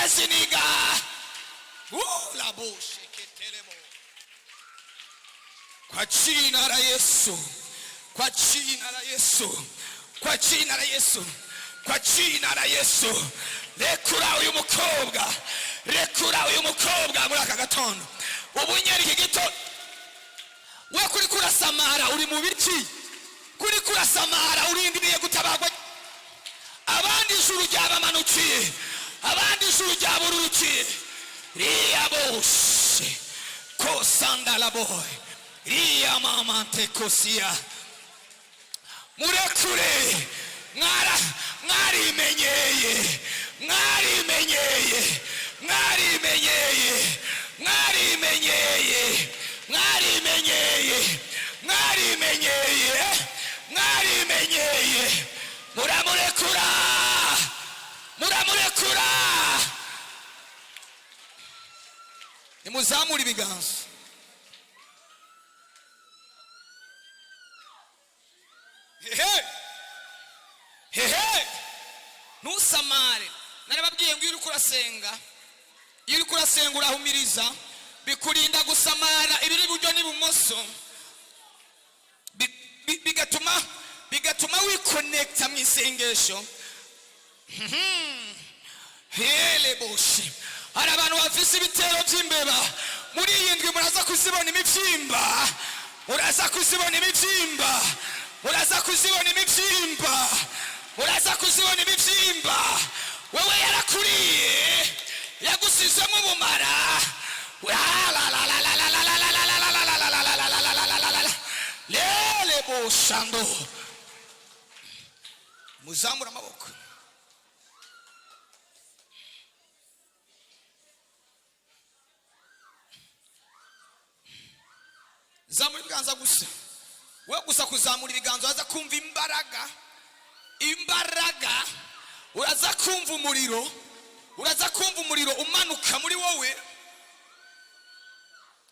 ziniga la bushe ketelemo kwa jina la Yesu, kwa jina la Yesu, kwa jina la Yesu, kwa jina la Yesu. Rekura uyu mukobwa, rekura uyu mukobwa muri aka gatondo. Ubunyeri iki gito we kuri kurasamara uri mu biti, kuri kurasamara urindiriye gutabagwa. Abandi ijuru ryabamanukiye, abandi ijuru ryabururukiye. Riya bose kosanda la boy, riya mama tekosia. Murekure mwarimenyeye, mwarimenyeye, mwarimenyeye, mwarimenyeye, mwarimenyeye, mwarimenyeye, mwarimenyeye. Muramurekura, muramurekura. Nimuzamure ibiganza. Hehe, hehe, ntusamare. Narababwiye ngo iyo uri kurasenga, iyo uri kurasenga urahumiriza, bikurinda gusamara ibiri buryo n'ibumoso, bigatuma wiconnecta mu isengesho. Hele boshi, hari abantu bafise ibitero by'imbeba. Muri iyi ndwi muraza kuzibona imibyimba, muraza kuzibona imibyimba, muraza kuzibona imibyimba, muraza kuzibona imibyimba. Wewe yarakuriye, yagusizemo ubumara. Lele boshando. Muzamura amaboko. Zamura ibiganza gusa. We gusa kuzamura ibiganza uraza kumva imbaraga. Imbaraga. Uraza kumva umuriro. Uraza kumva umuriro umanuka muri wowe.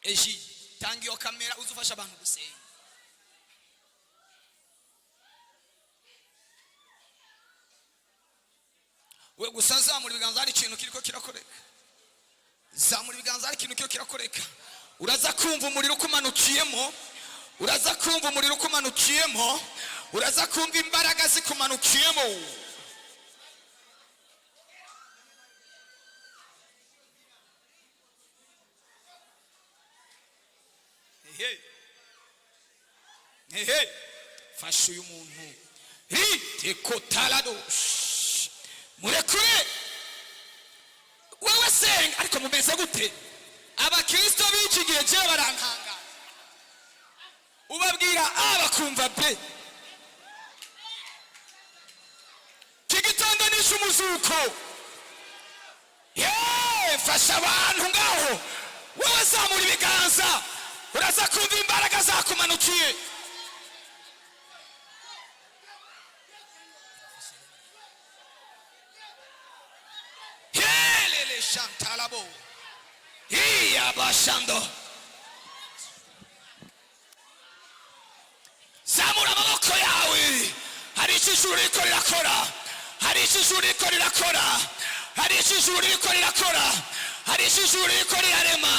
Eji tanga iyo kamera uzufasha abantu gusenga. We gusa zamura ibiganza hari ikintu kiriko kirakoreka. Zamura ibiganza hari ikintu kiriko kirakoreka. Uraza kumva umuriro kumanukiyemo. Uraza kumva umuriro kumanukiyemo. Uraza kumva imbaraga zikumanukiyemo. Hey, hey, hey, fasha uyu muntu. Tekotaladosh. Murekure. Wewe senga ariko mumeze gute? Abakristo b'iki gihe je barantanga. Ubabwira abakumva pe. Kigitanga nisho umuzuko. Fasha abantu ngaho. Wewe zamura ibiganza. Uraza kumva imbaraga zakumanukiye. Helele shantalabo. Iya bashando. Zamura amaboko yawe. Hari ijuru riko rirakora. Hari ijuru riko rirakora. Hari ijuru riko rirakora. Hari ijuru riko rirarema.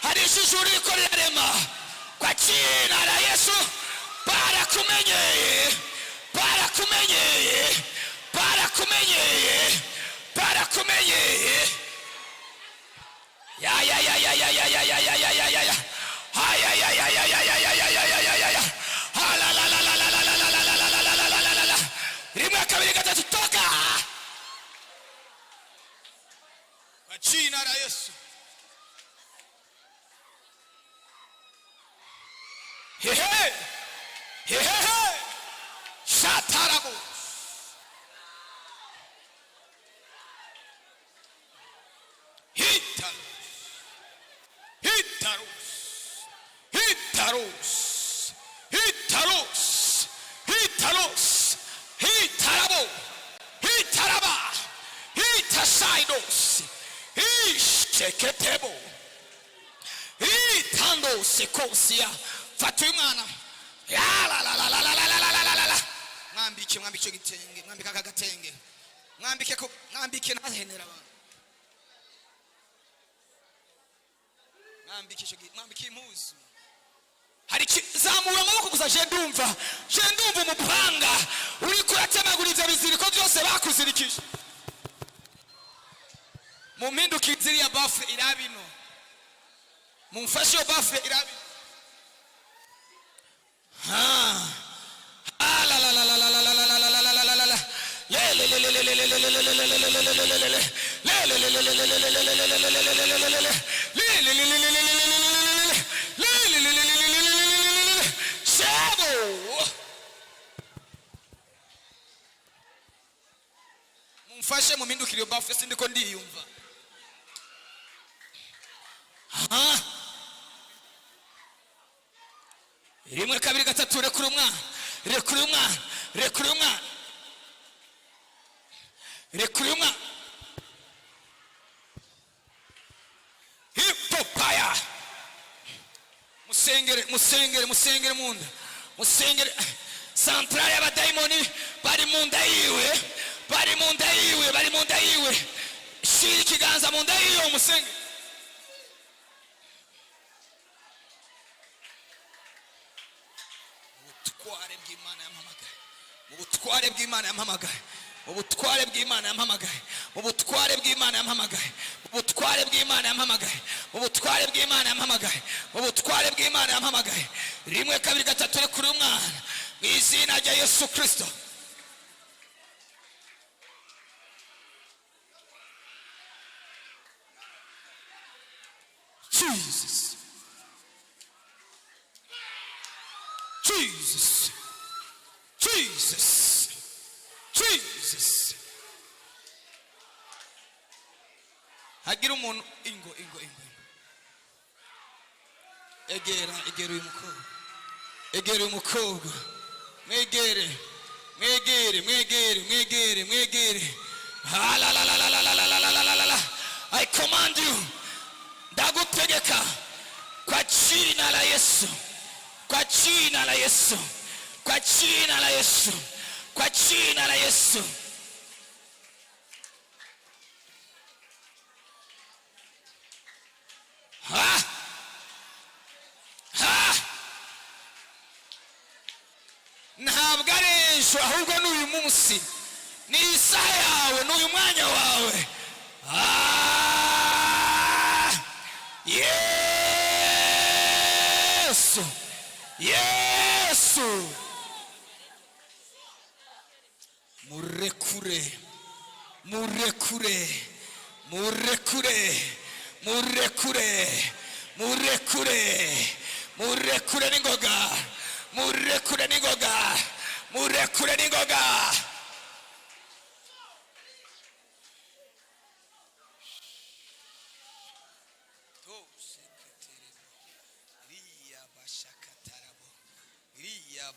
Hari ijuru riko rirarema. Kwa jina la Yesu barakumenyeye, barakumenyeye, barakumenyeye, barakumenyeye. Ya ya ya ya ya ya ya ya ya ya ya ya ya. Ha ya ya ya ya ya ya ya ya ya ya ya ya. Ha la la la la la la la la la la la la la la la la. Rimwe kabiri gatatu toka. Kwa jina la Yesu. Hey, hey, hey, hey, shatarabo. Hitaros, hitaros, hitaros, hitaros, hitaros, hitarabo, hitaraba, hitasaidos, isheketebo, hitando sekosia. Fatumana. Ya la la la la la la la la la la. Mwambike gitenge, mwambika kagatenge. Mwambike nahenera abantu. mwambike impuzu. Hari zamura amaboko gusa, je ndumva umupanga uri kuratemagura ivyo biziriko byose bakuzirikije. Mumpindukire ya bafre irabino, mumfashe yo bafre irabino. La la la la la la la la la la la la la la. Mumfashe mumpindukire yo bafre sindiko ndiyumva. Rimwe kabiri gatatu, rekura umwana, rekura umwana, rekura umwana, rekura umwana. Hipopaya. Musengere munda, musengere. Santrale y'abadayimoni bari munda yiwe, bari munda yiwe. Shira ikiganza munda yiwe musenge. Ubutware bw'Imana yampamagaye, ubutware bw'Imana yampamagaye, ubutware bw'Imana yampamagaye, ubutware bw'Imana yampamagaye, ubutware bw'Imana yampamagaye, ubutware bw'Imana yampamagaye, ubutware bw'Imana yampamagaye. Rimwe kabiri gatatu, rekura umwana mu izina rya Yesu Kristo. Jesus, Jesus, Jesus, Jesus. Hagira umuntu ingo. Egera uyu mukobwa. Egera uyu mukobwa. Mwegere. La. I command you. Ndagutegeka kwa jina la Yesu. Kwa jina la Yesu. Kwa jina la Yesu. Kwa jina la Yesu. Ntabwo ari ejo ahubwo n'uyu munsi, ni isaha yawe, n'uyu mwanya wawe. Yesu murekure n'ingoga.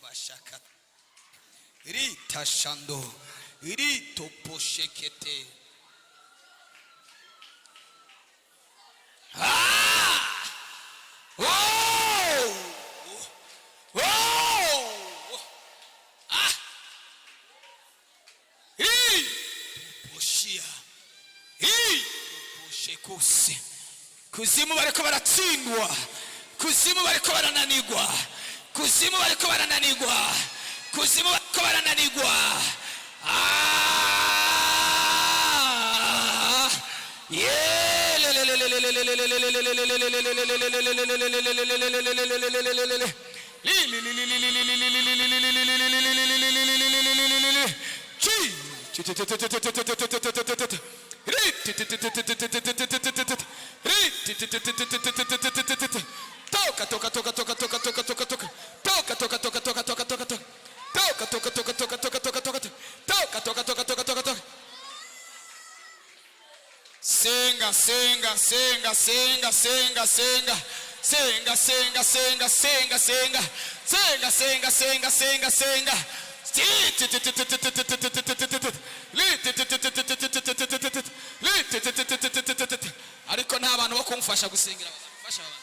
Bashaka rita shando rito poshekete. Kuzimu bariko baratsindwa, kuzimu bariko barananigwa, kuzimu bariko barananigwa, kuzimu bariko barananigwa. Senga. Ariko nta bantu bo kumfasha gusengera, bazamufasha abantu.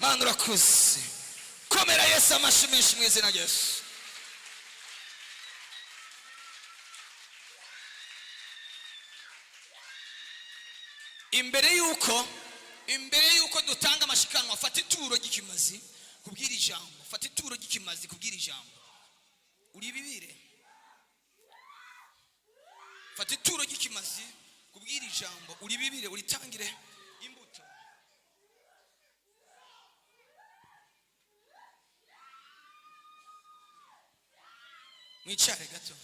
Mana urakoze. Komera Yesu amashyi menshi mu izina rya Yesu. Imbere yuko dutanga amashikanwa, fata ituro ry'ikimazi kubwira ijambo. Fata ituro ry'ikimazi kubwira ijambo. Uri bibire. Fata ituro ry'ikimazi kubwira ijambo. Uri bibire, uritangire imbuto. Mwicare gato.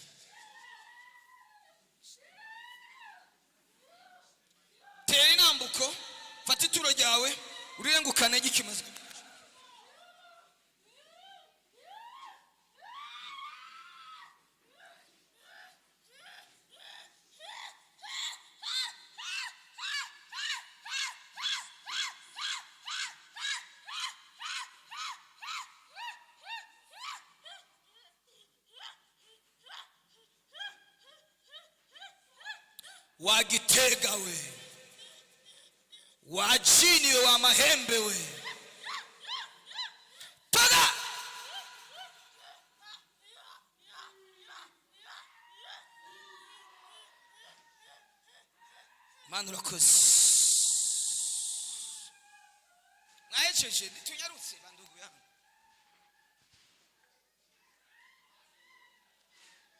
Tera inambuko, fata ituro ryawe, urirengukane ry'ikimazi. Wagitega we, wajini we, wa mahembe we, toga. Mana urakoze. Mwahejeje tunyarutse bandugu yangu.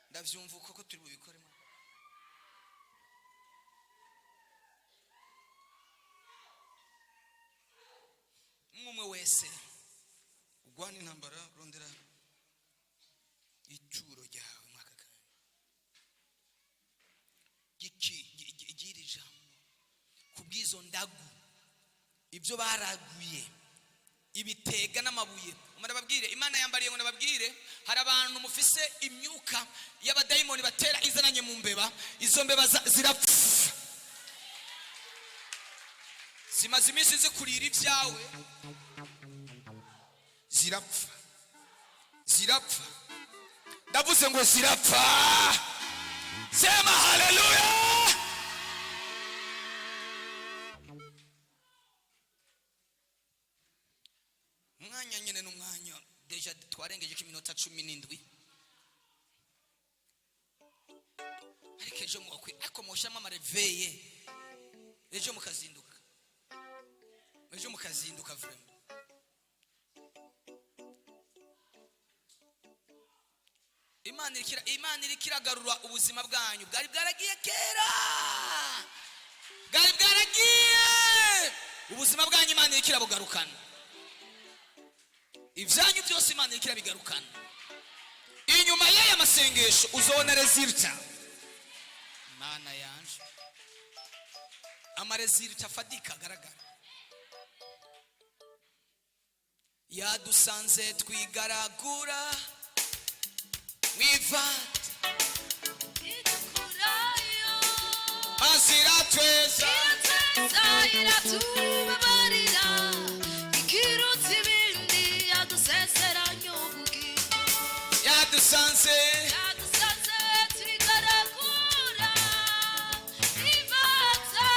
Ndavyumva uko turi bubikore. Umwe wese ugwana intambara, rondera ituro ryawe mwaka kanya. Gira ijambo kubwizo ndagu, ibyo baraguye, ibitega n'amabuye. Umurababwire Imana yambariye ngo nababwire, hari abantu mufise imyuka y'abadayimoni batera izananye mu mbeba. Izo mbeba zirapfa, zimaze iminsi zikurira ibyawe. Zirapfa. Ndavuze ngo zirapfa. Sema haleluya. Mwanya nyene n'umwanya deja twarengeje iminota 17. Ariko ejo mwakwi akomoshamo amareveye. Ejo mukazinduka vraiment. Imana irikiragarura ubuzima bwanyu. Bwari bwaragiye kera. Ubuzima bwanyu Imana irikirabugarukana. Ivyanyu byose Imana irikirabigarukana. Inyuma y'aya masengesho uzobona resulta. Mana yanje. Amaresulta afadika agaragara. Yadusanze twigaragura wivata idukurayo, mazira tweza iratubabarira, ikirutse ibindi yadusezeranya ubugingo. Yadusanze twigaragura wivata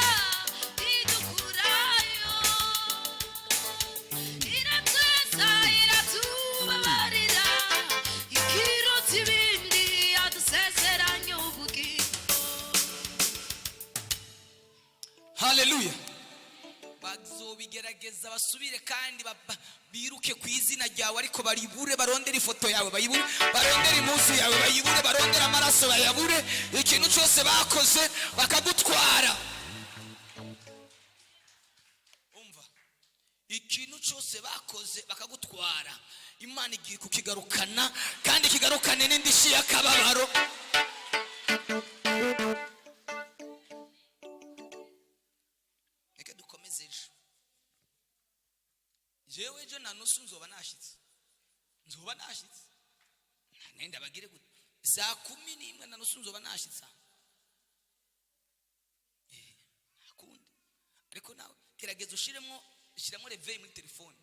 idukurayo, iratweza iratubabarira, ikirutse ibindi yadusezeranya ubugingo. Haleluya. Bazobigerageza basubire kandi biruke ku izina ryawe, ariko baribure, barondera ifoto yawe bayibure, barondera impuzu yawe bayibure, barondera amaraso bayabure. Ikintu cyose bakoze bakagutwara. Umva, ikintu cyose bakoze bakagutwara, Imana igiye kukigarukana, kandi kigarukane n'indishyi y'akababaro. Reka dukomeze ejo. Jewe ejo na nusu nzoba nashitse. Nenda bagire gute? Saa 11 na nusu nzoba nashitse. Nakundi. Ariko nawe gerageza ushiremo reveil muri telefone.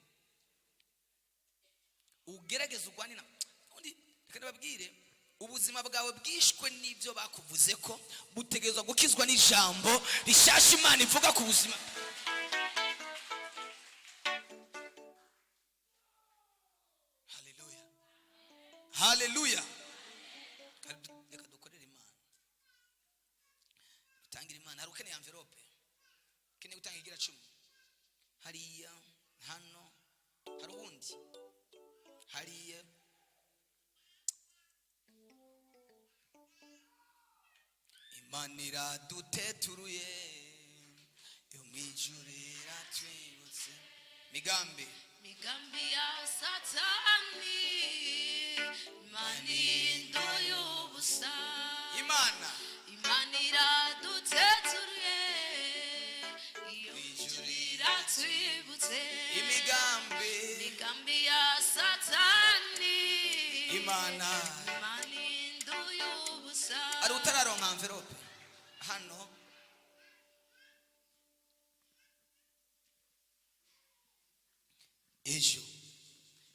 Ugerageza ugwanina. Undi reka nababwire, ubuzima bwawe bwishwe n'ibyo bakuvuze ko butegerezwa gukizwa n'ijambo rishasha Imana ivuga ku buzima. dutangira imana. Hari ukeneye envelope, ukeneye gutanga igira 10 hariya hano, hari ubundi hariya. Imana iraduteturuye yo mwijurira twibutse migambi ya satani, manindo y'ubusa. Imana iraduteturuye iyo mwijurira twibutse imigambi ya satani, Imana manindo y'ubusa. ari utararonka envelope hano, ejo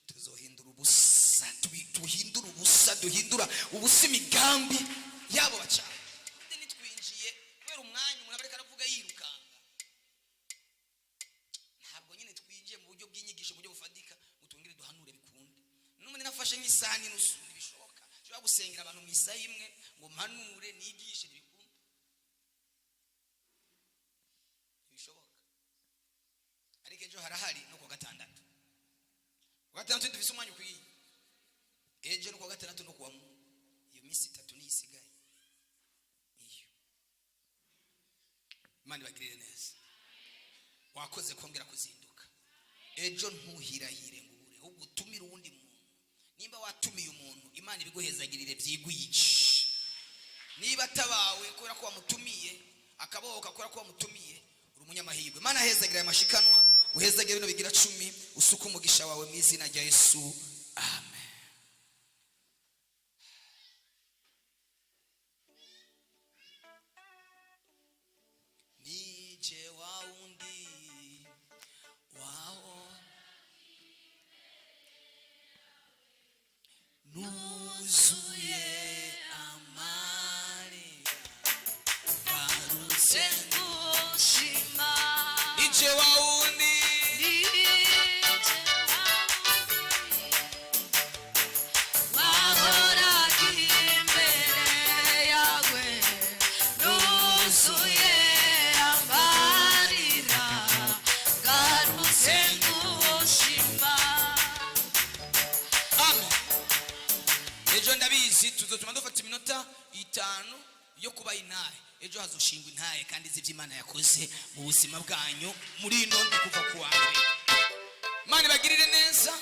tuzohindura ubusa, duhindura ubusa imigambi yabo bacana. Nitwinjiye kubera umwanya umuntu abareka aravuga yirukanga, ntabwo nyine twinjiye mu buryo bw'inyigisho, mu buryo bufadika utungire duhanure bikunde. N'umuntu nafashe nk'isaha n'inusu ntibishoboka, ushobora gusengera abantu mu isaha imwe ngo mpanure nigishe, ntibikunda, ntibishoboka. Ariko ejo harahari no kuwa gatandatu. Gatandatu dufise umwanya ukwiye, ejo no kuwa gatandatu no kuwa mu, iyo minsi 3 ni isigaye. Iyo Imana bagirire neza. Wakoze kongera kuzinduka. Ejo ntuhirahire ngo ubure, ahubwo utumire uwundi muntu. Nimba watumiye umuntu, Imana ibiguhezagirire byigwiye. Niba tabawe kubera ko wamutumiye, akabohoka kubera ko wamutumiye, uri umunyamahirwe. Imana hezagirira amashikanwa, uhezagire bino bigira 10, usuka umugisha wawe mu izina rya Yesu. Amen. Nije waundi wao nuzuye amani baruse Gushima nije waundi ejo ndabizi tuzotuma dufata iminota 5 yo kuba intahe. Ejo hazoshingwa intahe kandi z'ivy'Imana yakoze mu buzima bwanyu muri ino ndi kuva ku wawe. Imana bagirire neza,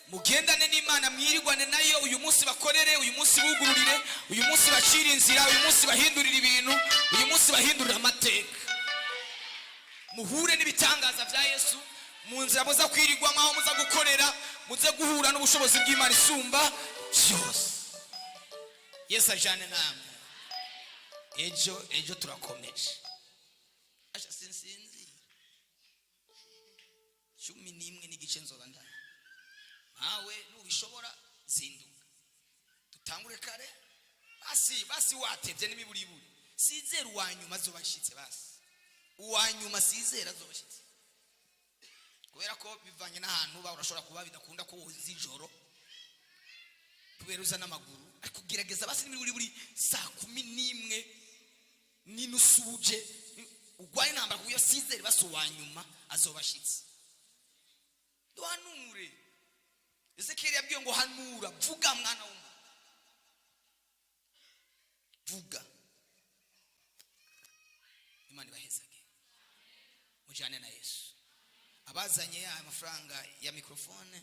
mugendane n'Imana, mwirigwane nayo. Uyu munsi bakorere, uyu munsi bugururire, uyu munsi bacira inzira, uyu munsi bahindurira ibintu, uyu munsi bahindurira amateka. Muhure n'ibitangaza bya Yesu mu nzira muza kwirigwa, aho muza gukorera, muze guhura n'ubushobozi bw'Imana isumba byose. Yesu ajane namwe. Ejo turakomeje. Asha sinzi 11 n'igice nzoba ndana. Nawe nubishobora zinduka. Dutangure kare. Basi watevye n'imiburiburi. Sizera uwanyuma azobashitse basi. Uwanyuma sizera azobashitse. Kubera ko bivanye n'ahantu ba urashobora kuba bidakunda ko uzijoro. Kuberuza n'amaguru, ariko gerageza basi n'imiburiburi 11 n'inusuje ugwaye namba kuyo sizera basi uwanyuma azobashitse. Duhanure. Ezekiel yabwiye ngo hanura, vuga mwana w'umuntu. Vuga. Imana ibahezage. Mujane na Yesu. Abazanye amafaranga ya microphone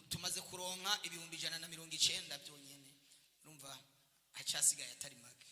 tumaze kuronka 190 byonyene. Urumva acasigaye atari make.